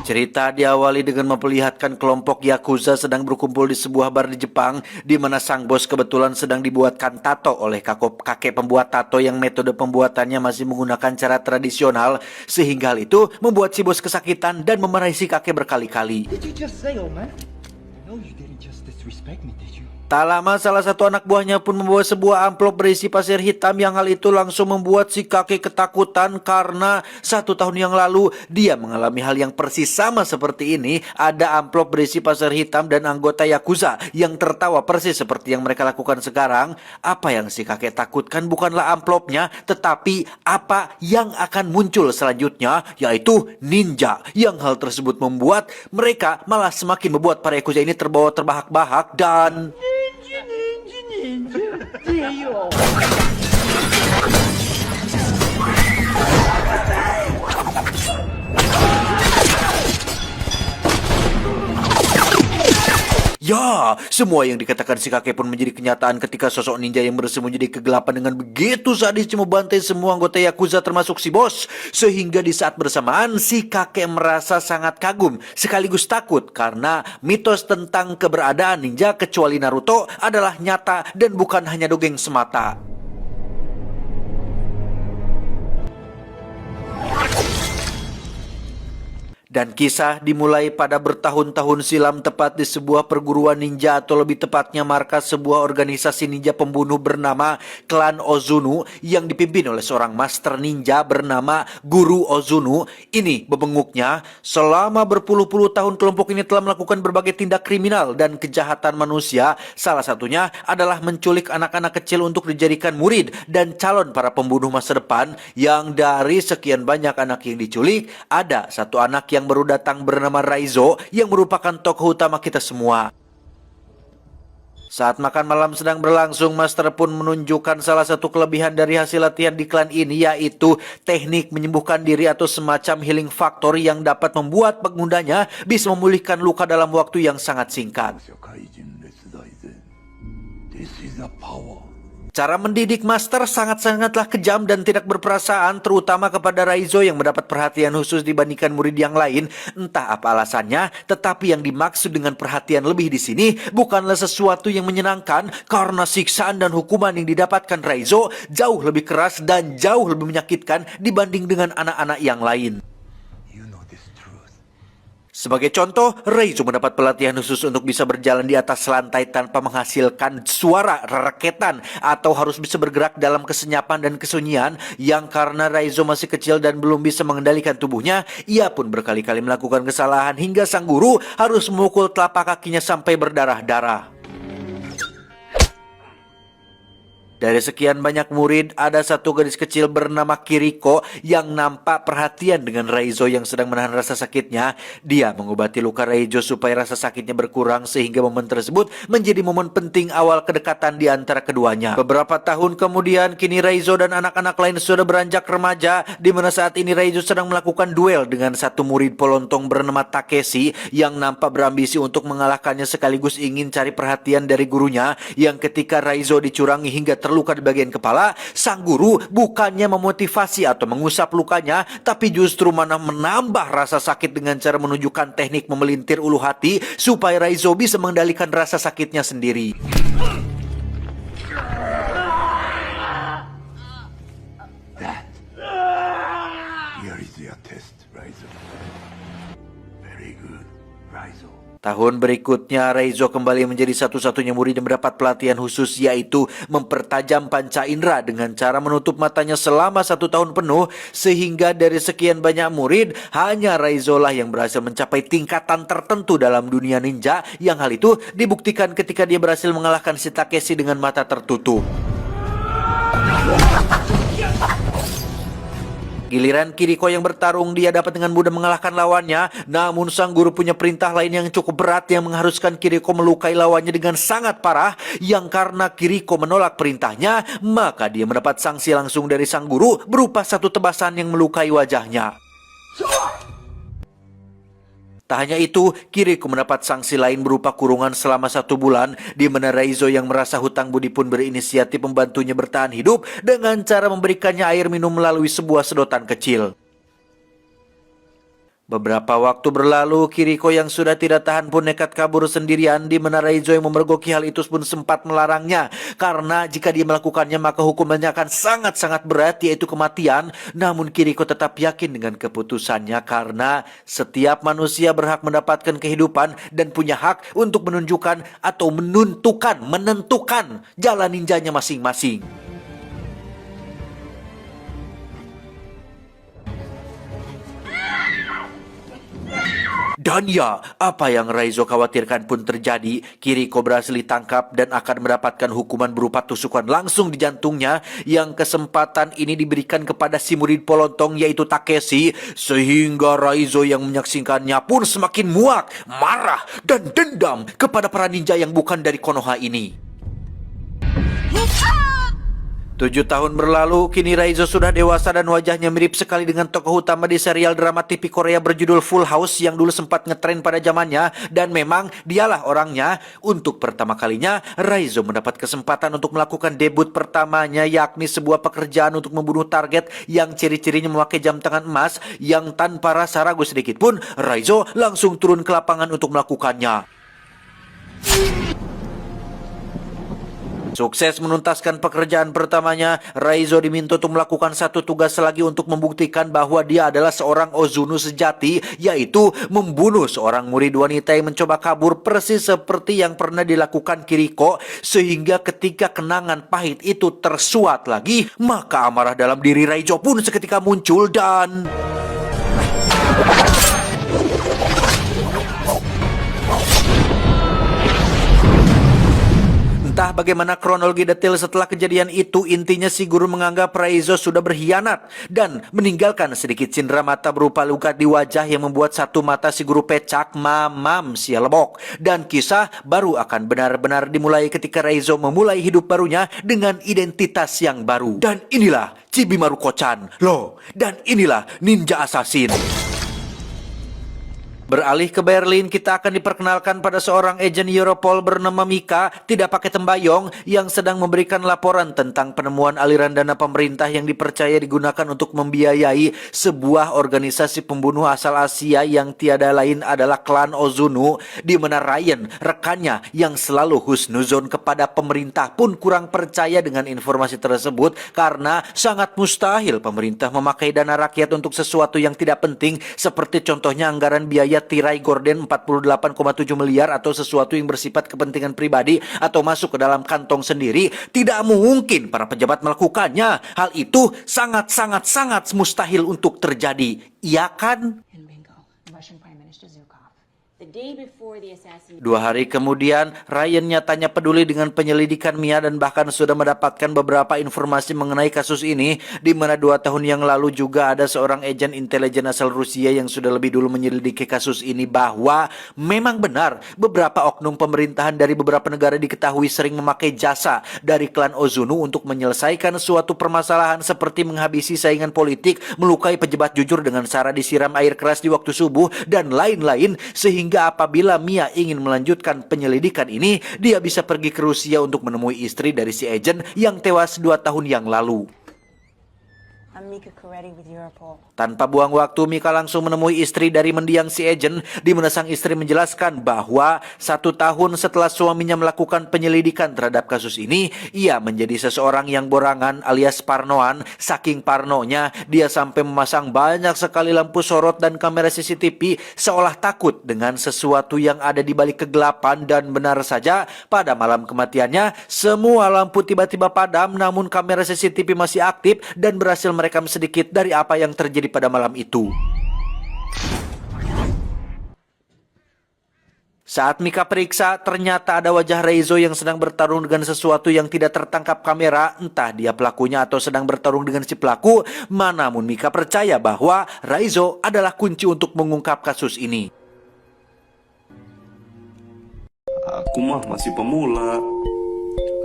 Cerita diawali dengan memperlihatkan kelompok Yakuza sedang berkumpul di sebuah bar di Jepang, di mana sang bos kebetulan sedang dibuatkan tato oleh kakek pembuat tato yang metode pembuatannya masih menggunakan cara tradisional, sehingga hal itu membuat si bos kesakitan dan memarahi si kakek berkali-kali. Did you just say, old man? No, you didn't just disrespect me, did you? Tak lama salah satu anak buahnya pun membawa sebuah amplop berisi pasir hitam yang hal itu langsung membuat si kakek ketakutan karena 1 tahun yang lalu dia mengalami hal yang persis sama seperti ini. Ada amplop berisi pasir hitam dan anggota Yakuza yang tertawa persis seperti yang mereka lakukan sekarang. Apa yang si kakek takutkan bukanlah amplopnya, tetapi apa yang akan muncul selanjutnya, yaitu ninja. Yang hal tersebut membuat mereka malah semakin membuat para Yakuza ini terbawa terbahak-bahak dan... Ya, semua yang dikatakan si kakek pun menjadi kenyataan ketika sosok ninja yang bersembunyi di kegelapan dengan begitu sadisnya membantai semua anggota Yakuza termasuk si bos. Sehingga di saat bersamaan si kakek merasa sangat kagum sekaligus takut karena mitos tentang keberadaan ninja kecuali Naruto adalah nyata dan bukan hanya dongeng semata. Dan kisah dimulai pada bertahun-tahun silam tepat di sebuah perguruan ninja atau lebih tepatnya markas sebuah organisasi ninja pembunuh bernama Klan Ozunu yang dipimpin oleh seorang master ninja bernama Guru Ozunu. Ini bebenguknya, selama berpuluh-puluh tahun kelompok ini telah melakukan berbagai tindak kriminal dan kejahatan manusia. Salah satunya adalah menculik anak-anak kecil untuk dijadikan murid dan calon para pembunuh masa depan. Yang dari sekian banyak anak yang diculik, ada satu anak yang baru datang bernama Raizo yang merupakan tokoh utama kita semua. Saat makan malam sedang berlangsung, Master pun menunjukkan salah satu kelebihan dari hasil latihan di klan ini, yaitu teknik menyembuhkan diri atau semacam healing factor yang dapat membuat penggunanya bisa memulihkan luka dalam waktu yang sangat singkat. This is a power. Cara mendidik Master sangat-sangatlah kejam dan tidak berperasaan, terutama kepada Raizo yang mendapat perhatian khusus dibandingkan murid yang lain. Entah apa alasannya, tetapi yang dimaksud dengan perhatian lebih di sini bukanlah sesuatu yang menyenangkan, karena siksaan dan hukuman yang didapatkan Raizo jauh lebih keras dan jauh lebih menyakitkan dibanding dengan anak-anak yang lain. Sebagai contoh, Raizo mendapat pelatihan khusus untuk bisa berjalan di atas lantai tanpa menghasilkan suara rereketan atau harus bisa bergerak dalam kesenyapan dan kesunyian. Yang karena Raizo masih kecil dan belum bisa mengendalikan tubuhnya, ia pun berkali-kali melakukan kesalahan hingga sang guru harus memukul telapak kakinya sampai berdarah-darah. Dari sekian banyak murid, ada satu gadis kecil bernama Kiriko yang nampak perhatian dengan Raizo yang sedang menahan rasa sakitnya. Dia mengobati luka Raizo supaya rasa sakitnya berkurang, sehingga momen tersebut menjadi momen penting awal kedekatan di antara keduanya. Beberapa tahun kemudian, kini Raizo dan anak-anak lain sudah beranjak remaja, di mana saat ini Raizo sedang melakukan duel dengan satu murid polontong bernama Takeshi yang nampak berambisi untuk mengalahkannya sekaligus ingin cari perhatian dari gurunya. Yang ketika Raizo dicurangi hingga terluka di bagian kepala, sang guru bukannya memotivasi atau mengusap lukanya, tapi justru malah menambah rasa sakit dengan cara menunjukkan teknik memelintir ulu hati supaya Raizo bisa mengendalikan rasa sakitnya sendiri. Here is your test, Raizo. Very good, Raizo. Tahun berikutnya, Raizo kembali menjadi satu-satunya murid yang mendapat pelatihan khusus, yaitu mempertajam panca indera dengan cara menutup matanya selama 1 tahun penuh. Sehingga dari sekian banyak murid, hanya Raizo lah yang berhasil mencapai tingkatan tertentu dalam dunia ninja. Yang hal itu dibuktikan ketika dia berhasil mengalahkan si Takeshi dengan mata tertutup. Giliran Kiriko yang bertarung, dia dapat dengan mudah mengalahkan lawannya. Namun sang guru punya perintah lain yang cukup berat yang mengharuskan Kiriko melukai lawannya dengan sangat parah. Yang karena Kiriko menolak perintahnya, maka dia mendapat sanksi langsung dari sang guru berupa satu tebasan yang melukai wajahnya. Tak hanya itu, Kiriko mendapat sanksi lain berupa kurungan selama 1 bulan, di mana Raizo yang merasa hutang budi pun berinisiatif membantunya bertahan hidup dengan cara memberikannya air minum melalui sebuah sedotan kecil. Beberapa waktu berlalu, Kiriko yang sudah tidak tahan pun nekat kabur sendirian, di mana Raizo yang memergoki hal itu pun sempat melarangnya. Karena jika dia melakukannya maka hukumannya akan sangat-sangat berat, yaitu kematian. Namun Kiriko tetap yakin dengan keputusannya karena setiap manusia berhak mendapatkan kehidupan dan punya hak untuk menunjukkan atau menentukan jalan ninjanya masing-masing. Dan ya, apa yang Raizo khawatirkan pun terjadi. Kiriko berhasil ditangkap dan akan mendapatkan hukuman berupa tusukan langsung di jantungnya, yang kesempatan ini diberikan kepada si murid polontong yaitu Takeshi, sehingga Raizo yang menyaksikannya pun semakin muak, marah, dan dendam kepada para ninja yang bukan dari Konoha ini. 7 tahun berlalu, kini Raizo sudah dewasa dan wajahnya mirip sekali dengan tokoh utama di serial drama TV Korea berjudul Full House yang dulu sempat ngetren pada zamannya, dan memang dialah orangnya. Untuk pertama kalinya, Raizo mendapat kesempatan untuk melakukan debut pertamanya, yakni sebuah pekerjaan untuk membunuh target yang ciri-cirinya memakai jam tangan emas, yang tanpa rasa ragu sedikit pun, Raizo langsung turun ke lapangan untuk melakukannya. Sukses menuntaskan pekerjaan pertamanya, Raizo diminta untuk melakukan satu tugas lagi untuk membuktikan bahwa dia adalah seorang Ozuno sejati, yaitu membunuh seorang murid wanita yang mencoba kabur persis seperti yang pernah dilakukan Kiriko, sehingga ketika kenangan pahit itu tersuat lagi, maka amarah dalam diri Raizo pun seketika muncul dan... Entah bagaimana kronologi detail setelah kejadian itu, intinya si guru menganggap Raizo sudah berkhianat dan meninggalkan sedikit cindera mata berupa luka di wajah yang membuat satu mata si guru pecak, mamam si lebok. Dan kisah baru akan benar-benar dimulai ketika Raizo memulai hidup barunya dengan identitas yang baru. Dan inilah Chibimaru-chan, loh, dan inilah Ninja Assassin. Beralih ke Berlin, kita akan diperkenalkan pada seorang agen Europol bernama Mika, tidak pakai tembayong, yang sedang memberikan laporan tentang penemuan aliran dana pemerintah yang dipercaya digunakan untuk membiayai sebuah organisasi pembunuh asal Asia yang tiada lain adalah klan Ozuno, di mana Ryan, rekannya yang selalu husnuzon kepada pemerintah, pun kurang percaya dengan informasi tersebut karena sangat mustahil pemerintah memakai dana rakyat untuk sesuatu yang tidak penting, seperti contohnya anggaran biaya tirai gorden 48,7 miliar atau sesuatu yang bersifat kepentingan pribadi atau masuk ke dalam kantong sendiri. Tidak mungkin para pejabat melakukannya. Hal itu sangat mustahil untuk terjadi. Iya kan? And bingo, Russian Prime Minister Zhukov. The day before the assassination. 2 hari kemudian, Ryan nyatanya peduli dengan penyelidikan Mia dan bahkan sudah mendapatkan beberapa informasi mengenai kasus ini, di mana 2 tahun yang lalu juga ada seorang agen intelijen asal Rusia yang sudah lebih dulu menyelidiki kasus ini, bahwa memang benar beberapa oknum pemerintahan dari beberapa negara diketahui sering memakai jasa dari klan Ozuno untuk menyelesaikan suatu permasalahan seperti menghabisi saingan politik, melukai pejabat jujur dengan cara disiram air keras di waktu subuh, dan lain-lain, sehingga apabila Mia ingin melanjutkan penyelidikan ini, dia bisa pergi ke Rusia untuk menemui istri dari si agen yang tewas 2 tahun yang lalu. I'm Mika Coretti with Europol. Tanpa buang waktu, Mika langsung menemui istri dari mendiang si agen, di mana sang istri menjelaskan bahwa 1 tahun setelah suaminya melakukan penyelidikan terhadap kasus ini, ia menjadi seseorang yang borangan alias parnoan. Saking parnonya, dia sampai memasang banyak sekali lampu sorot dan kamera CCTV seolah takut dengan sesuatu yang ada di balik kegelapan. Dan benar saja, pada malam kematiannya, semua lampu tiba-tiba padam, namun kamera CCTV masih aktif dan berhasil merekam sedikit dari apa yang terjadi pada malam itu. Saat Mika periksa, ternyata ada wajah Raizo yang sedang bertarung dengan sesuatu yang tidak tertangkap kamera. Entah dia pelakunya atau sedang bertarung dengan si pelaku. Namun Mika percaya bahwa Raizo adalah kunci untuk mengungkap kasus ini. Aku mah masih pemula.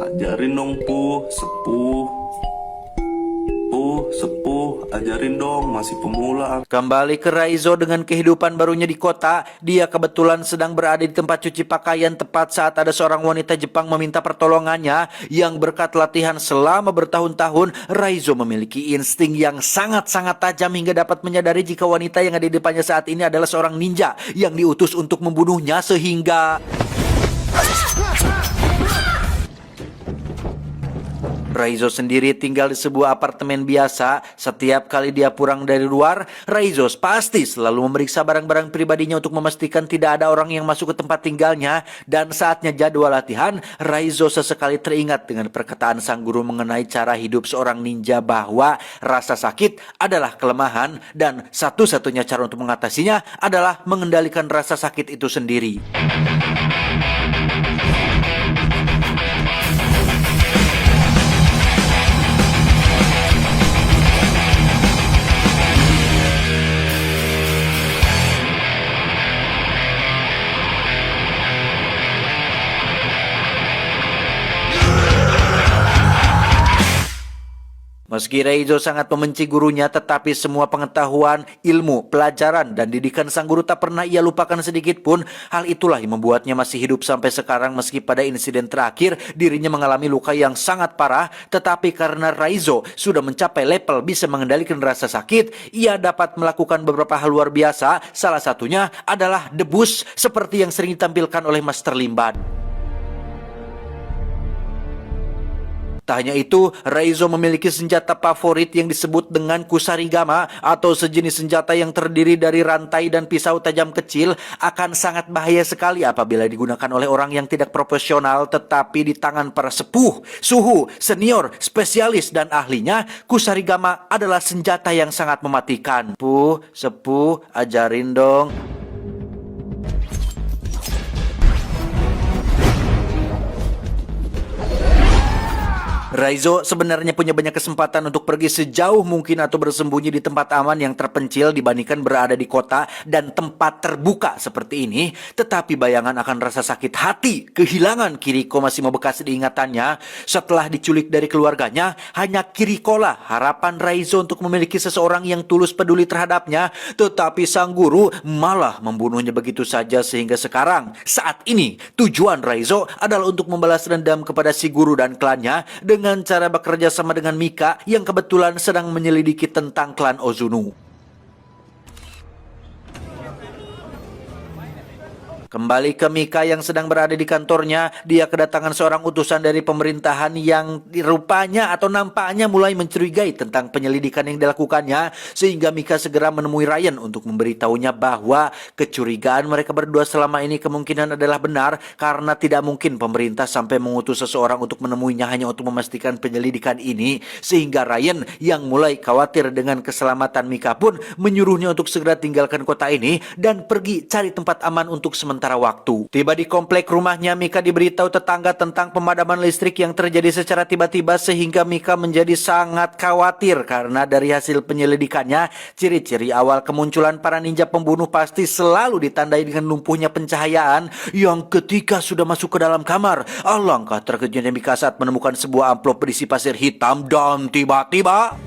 Ajarin dong, Puh, sepuh. sepuh, ajarin dong, masih pemula. Kembali ke Raizo dengan kehidupan barunya di kota, dia kebetulan sedang berada di tempat cuci pakaian tepat saat ada seorang wanita Jepang meminta pertolongannya yang berkat latihan selama bertahun-tahun, Raizo memiliki insting yang sangat-sangat tajam hingga dapat menyadari jika wanita yang ada di depannya saat ini adalah seorang ninja yang diutus untuk membunuhnya sehingga Raizo sendiri tinggal di sebuah apartemen biasa. Setiap kali dia pulang dari luar, Raizo pasti selalu memeriksa barang-barang pribadinya untuk memastikan tidak ada orang yang masuk ke tempat tinggalnya. Dan saatnya jadwal latihan, Raizo sesekali teringat dengan perkataan sang guru mengenai cara hidup seorang ninja bahwa rasa sakit adalah kelemahan dan satu-satunya cara untuk mengatasinya adalah mengendalikan rasa sakit itu sendiri. Meski Raizo sangat membenci gurunya, tetapi semua pengetahuan, ilmu, pelajaran, dan didikan sang guru tak pernah ia lupakan sedikit pun. Hal itulah yang membuatnya masih hidup sampai sekarang meski pada insiden terakhir dirinya mengalami luka yang sangat parah. Tetapi karena Raizo sudah mencapai level bisa mengendalikan rasa sakit, ia dapat melakukan beberapa hal luar biasa. Salah satunya adalah debus seperti yang sering ditampilkan oleh Master Limban. Tak hanya itu, Raizo memiliki senjata favorit yang disebut dengan kusarigama atau sejenis senjata yang terdiri dari rantai dan pisau tajam kecil. Akan sangat bahaya sekali apabila digunakan oleh orang yang tidak profesional, tetapi di tangan para sepuh, suhu, senior, spesialis, dan ahlinya, kusarigama adalah senjata yang sangat mematikan. Sepuh, ajarin dong. Raizo sebenarnya punya banyak kesempatan untuk pergi sejauh mungkin atau bersembunyi di tempat aman yang terpencil dibandingkan berada di kota dan tempat terbuka seperti ini. Tetapi bayangan akan rasa sakit hati, kehilangan Kiriko masih membekas di ingatannya. Setelah diculik dari keluarganya, hanya Kiriko lah harapan Raizo untuk memiliki seseorang yang tulus peduli terhadapnya. Tetapi sang guru malah membunuhnya begitu saja sehingga sekarang, saat ini, tujuan Raizo adalah untuk membalas dendam kepada si guru dan klannya dengan cara bekerja sama dengan Mika yang kebetulan sedang menyelidiki tentang klan Ozunu. Kembali ke Mika yang sedang berada di kantornya, dia kedatangan seorang utusan dari pemerintahan yang rupanya atau nampaknya mulai mencurigai tentang penyelidikan yang dilakukannya, sehingga Mika segera menemui Ryan untuk memberitahunya bahwa kecurigaan mereka berdua selama ini kemungkinan adalah benar karena tidak mungkin pemerintah sampai mengutus seseorang untuk menemuinya hanya untuk memastikan penyelidikan ini, sehingga Ryan yang mulai khawatir dengan keselamatan Mika pun menyuruhnya untuk segera tinggalkan kota ini dan pergi cari tempat aman untuk sementara waktu. Tiba di komplek rumahnya, Mika diberitahu tetangga tentang pemadaman listrik yang terjadi secara tiba-tiba sehingga Mika menjadi sangat khawatir karena dari hasil penyelidikannya, ciri-ciri awal kemunculan para ninja pembunuh pasti selalu ditandai dengan lumpuhnya pencahayaan yang ketika sudah masuk ke dalam kamar, alangkah terkejutnya Mika saat menemukan sebuah amplop berisi pasir hitam dan tiba-tiba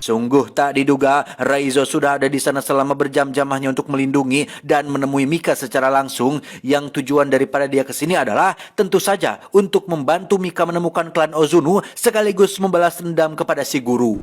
sungguh tak diduga, Raizo sudah ada di sana selama berjam-jam hanya untuk melindungi dan menemui Mika secara langsung. Yang tujuan daripada dia ke sini adalah tentu saja untuk membantu Mika menemukan klan Ozunu sekaligus membalas dendam kepada si guru.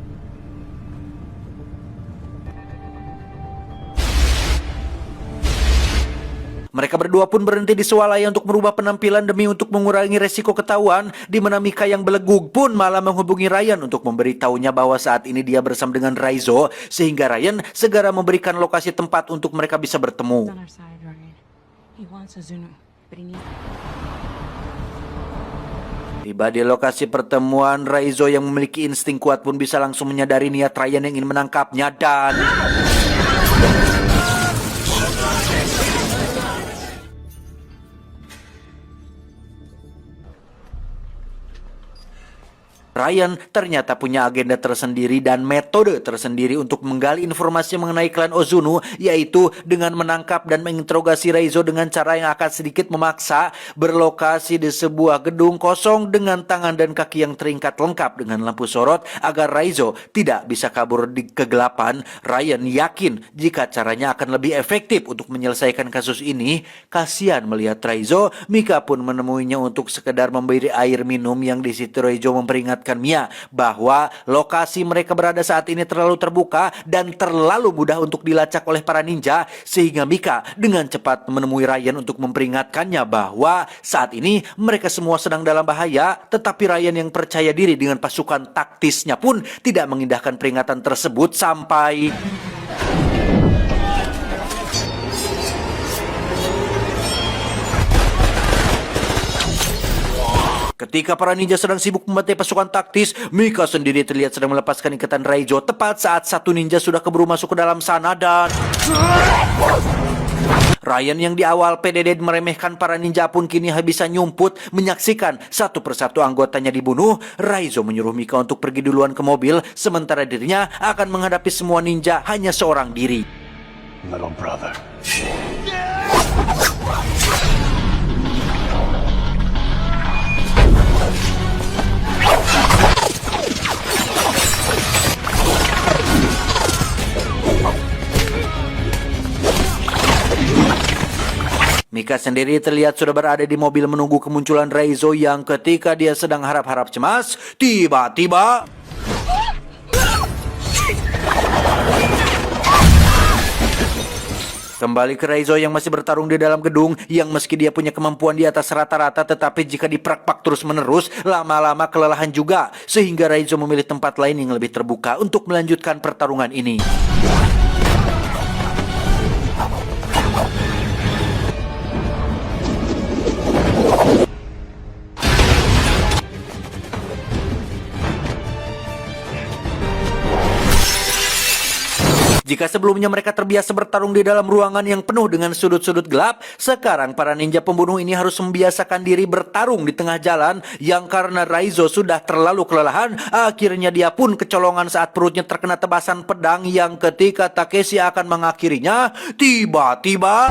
Mereka berdua pun berhenti di swalaya untuk merubah penampilan demi untuk mengurangi resiko ketahuan, di mana Mika yang belegug pun malah menghubungi Ryan untuk memberitahunya bahwa saat ini dia bersama dengan Raizo, sehingga Ryan segera memberikan lokasi tempat untuk mereka bisa bertemu. Tiba di lokasi pertemuan, Raizo yang memiliki insting kuat pun bisa langsung menyadari niat Ryan yang ingin menangkapnya dan Ryan ternyata punya agenda tersendiri dan metode tersendiri untuk menggali informasi mengenai klan Ozunu, yaitu dengan menangkap dan menginterogasi Raizo dengan cara yang akan sedikit memaksa, berlokasi di sebuah gedung kosong dengan tangan dan kaki yang terikat lengkap dengan lampu sorot agar Raizo tidak bisa kabur di kegelapan. Ryan yakin jika caranya akan lebih efektif untuk menyelesaikan kasus ini. Kasihan melihat Raizo, Mika pun menemuinya untuk sekedar memberi air minum, yang di situ Raizo memperingatkan Mia bahwa lokasi mereka berada saat ini terlalu terbuka dan terlalu mudah untuk dilacak oleh para ninja, sehingga Mika dengan cepat menemui Ryan untuk memperingatkannya bahwa saat ini mereka semua sedang dalam bahaya. Tetapi Ryan yang percaya diri dengan pasukan taktisnya pun tidak mengindahkan peringatan tersebut sampai ketika para ninja sedang sibuk membantai pasukan taktis, Mika sendiri terlihat sedang melepaskan ikatan Raizo tepat saat satu ninja sudah keburu masuk ke dalam sana dan Ryan yang di awal PDD meremehkan para ninja pun kini bisa nyumput menyaksikan satu persatu anggotanya dibunuh. Raizo menyuruh Mika untuk pergi duluan ke mobil, sementara dirinya akan menghadapi semua ninja hanya seorang diri. Little brother. Mika sendiri terlihat sudah berada di mobil menunggu kemunculan Raizo, yang ketika dia sedang harap-harap cemas, tiba-tiba kembali ke Raizo yang masih bertarung di dalam gedung, yang meski dia punya kemampuan di atas rata-rata, tetapi jika diprak-pak terus-menerus, lama-lama kelelahan juga, sehingga Raizo memilih tempat lain yang lebih terbuka untuk melanjutkan pertarungan ini. Jika sebelumnya mereka terbiasa bertarung di dalam ruangan yang penuh dengan sudut-sudut gelap, sekarang para ninja pembunuh ini harus membiasakan diri bertarung di tengah jalan, yang karena Raizo sudah terlalu kelelahan, akhirnya dia pun kecolongan saat perutnya terkena tebasan pedang, yang ketika Takeshi akan mengakhirinya, tiba-tiba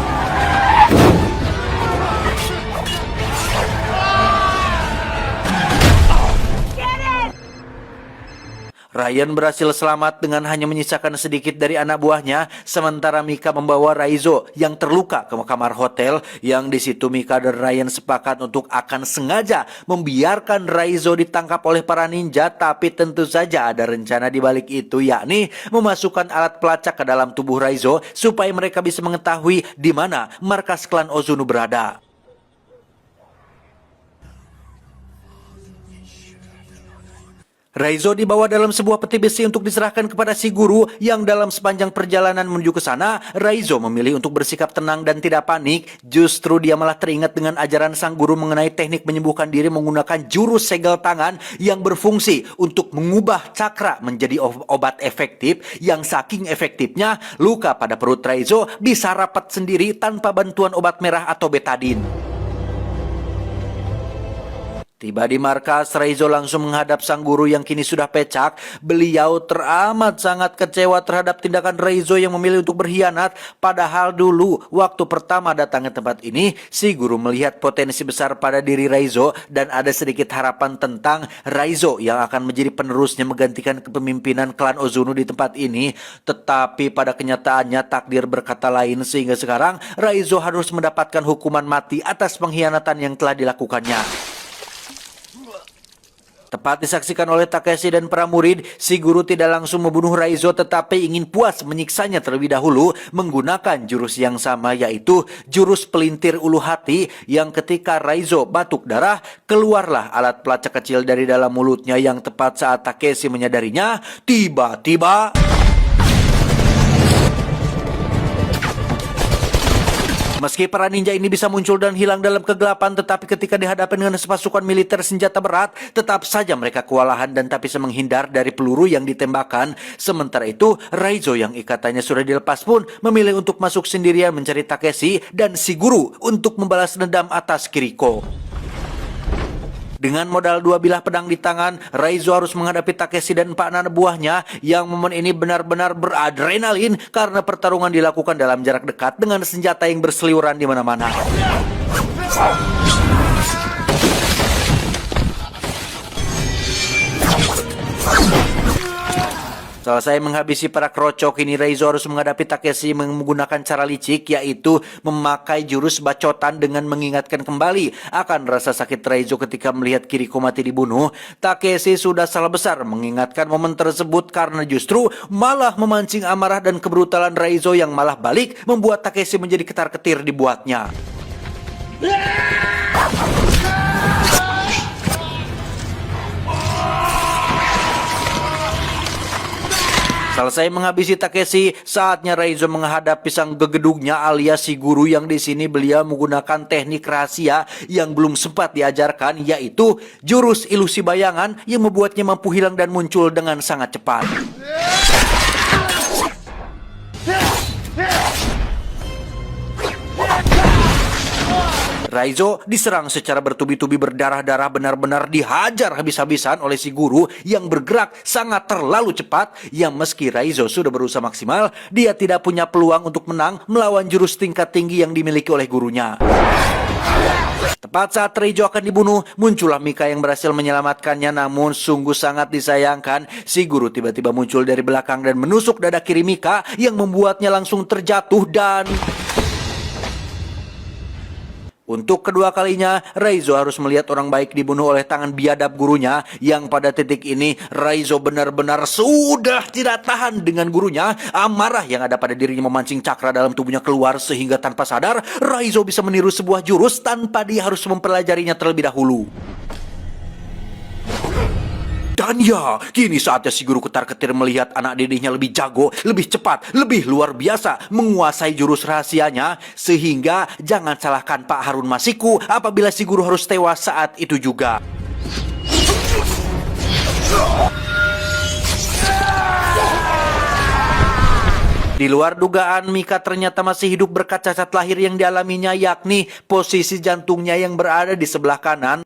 Ryan berhasil selamat dengan hanya menyisakan sedikit dari anak buahnya, sementara Mika membawa Raizo yang terluka ke kamar hotel, yang di situ Mika dan Ryan sepakat untuk akan sengaja membiarkan Raizo ditangkap oleh para ninja, tapi tentu saja ada rencana di balik itu, yakni memasukkan alat pelacak ke dalam tubuh Raizo supaya mereka bisa mengetahui di mana markas klan Ozunu berada. Raizo dibawa dalam sebuah peti besi untuk diserahkan kepada si guru, yang dalam sepanjang perjalanan menuju ke sana, Raizo memilih untuk bersikap tenang dan tidak panik. Justru dia malah teringat dengan ajaran sang guru mengenai teknik menyembuhkan diri menggunakan jurus segel tangan yang berfungsi untuk mengubah cakra menjadi obat efektif, yang saking efektifnya luka pada perut Raizo bisa rapat sendiri tanpa bantuan obat merah atau betadin. Tiba di markas, Raizo langsung menghadap sang guru yang kini sudah pecak. Beliau teramat sangat kecewa terhadap tindakan Raizo yang memilih untuk berkhianat. Padahal dulu, waktu pertama datang ke tempat ini, si guru melihat potensi besar pada diri Raizo dan ada sedikit harapan tentang Raizo yang akan menjadi penerusnya menggantikan kepemimpinan klan Ozunu di tempat ini. Tetapi pada kenyataannya takdir berkata lain, sehingga sekarang Raizo harus mendapatkan hukuman mati atas pengkhianatan yang telah dilakukannya. Tepat disaksikan oleh Takeshi dan para murid, si guru tidak langsung membunuh Raizo, tetapi ingin puas menyiksanya terlebih dahulu menggunakan jurus yang sama, yaitu jurus pelintir ulu hati, yang ketika Raizo batuk darah, keluarlah alat pelacak kecil dari dalam mulutnya, yang tepat saat Takeshi menyadarinya, tiba-tiba meski para ninja ini bisa muncul dan hilang dalam kegelapan, tetapi ketika dihadapkan dengan pasukan militer senjata berat, tetap saja mereka kewalahan dan tak bisa menghindar dari peluru yang ditembakkan. Sementara itu, Raizo yang ikatannya sudah dilepas pun memilih untuk masuk sendirian mencari Takeshi dan si guru untuk membalas dendam atas Kiriko. Dengan modal 2 bilah pedang di tangan, Raizo harus menghadapi Takeshi dan 4 anak buahnya yang momen ini benar-benar beradrenalin karena pertarungan dilakukan dalam jarak dekat dengan senjata yang berseliweran di mana-mana. Selesai menghabisi para krocok, kini Raizo harus menghadapi Takeshi menggunakan cara licik, yaitu memakai jurus bacotan dengan mengingatkan kembali akan rasa sakit Raizo ketika melihat Kiriko mati dibunuh. Takeshi sudah salah besar mengingatkan momen tersebut karena justru malah memancing amarah dan kebrutalan Raizo yang malah balik membuat Takeshi menjadi ketar-ketir dibuatnya. Selesai menghabisi Takeshi, saatnya Raizo menghadapi sang gegedugnya alias si guru yang di sini beliau menggunakan teknik rahasia yang belum sempat diajarkan, yaitu jurus ilusi bayangan yang membuatnya mampu hilang dan muncul dengan sangat cepat. Raizo diserang secara bertubi-tubi berdarah-darah, benar-benar dihajar habis-habisan oleh si guru yang bergerak sangat terlalu cepat, yang meski Raizo sudah berusaha maksimal, dia tidak punya peluang untuk menang melawan jurus tingkat tinggi yang dimiliki oleh gurunya. Tepat saat Raizo akan dibunuh, muncullah Mika yang berhasil menyelamatkannya, namun sungguh sangat disayangkan, si guru tiba-tiba muncul dari belakang dan menusuk dada kiri Mika yang membuatnya langsung terjatuh dan... Untuk kedua kalinya, Raizo harus melihat orang baik dibunuh oleh tangan biadab gurunya, yang pada titik ini Raizo benar-benar sudah tidak tahan dengan gurunya. Amarah yang ada pada dirinya memancing cakra dalam tubuhnya keluar sehingga tanpa sadar Raizo bisa meniru sebuah jurus tanpa dia harus mempelajarinya terlebih dahulu. Dan ya, kini saatnya si guru ketar-ketir melihat anak didiknya lebih jago, lebih cepat, lebih luar biasa menguasai jurus rahasianya, sehingga jangan salahkan Pak Harun Masiku apabila si guru harus tewas saat itu juga. Di luar dugaan, Mika ternyata masih hidup berkat cacat lahir yang dialaminya, yakni posisi jantungnya yang berada di sebelah kanan.